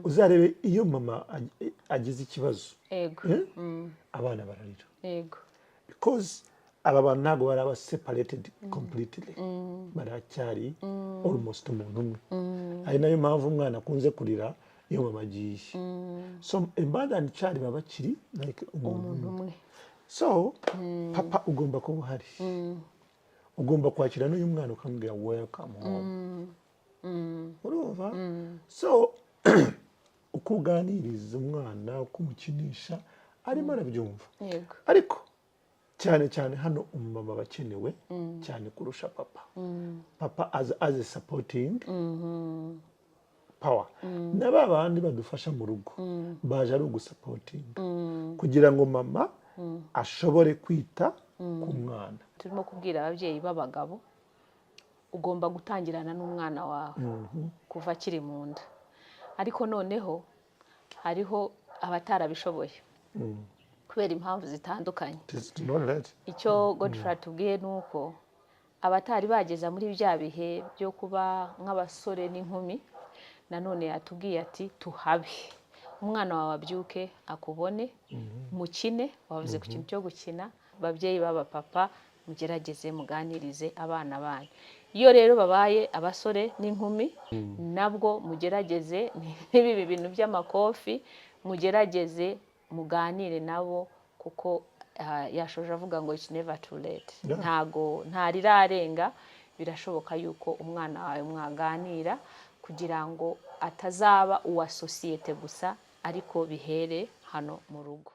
uzarebe iyo mama agize ikibazo Ego. abana bararira Ego. because aba bantu ntabwo baraba separated completely baracyari almost umuntu umwe ari nayo mpamvu umwana akunze kurira iyo mama agiye so a mother and child baba bakiri like umuntu umwe so papa ugomba kuba uhari ugomba kwakira n'uyu mwana ukamubwira welcome home urumva so ukuganiriza umwana ukumukinisha arimo arabyumva ariko cyane cyane hano umumama bakenewe cyane kurusha papa papa as a supporting power n'aba bandi badufasha mu rugo baje ari ugusupporting kugira ngo mama ashobore kwita ku mwana. Turimo kubwira ababyeyi b'abagabo ugomba gutangirana n'umwana wawe kuva akiri mu nda, ariko noneho hariho abatarabishoboye kubera impamvu zitandukanye. Icyo Godfrey atubwiye ni uko abatari bageza muri bya bihe byo kuba nk'abasore n'inkumi, nanone yatubwiye ati tuhabe umwana wawe abyuke akubone mukine, wavuze ku kintu cyo gukina. Babyeyi baba papa mugerageze muganirize abana banyu. Iyo rero babaye abasore n'inkumi nabwo mugerageze n'ibi bintu by'amakofi, mugerageze muganire nabo kuko yashoje avuga ngo it's never too late. Ntago ntarirarenga, birashoboka yuko umwana wawe mwaganira kugira ngo atazaba uwa societe gusa, ariko bihere hano mu rugo.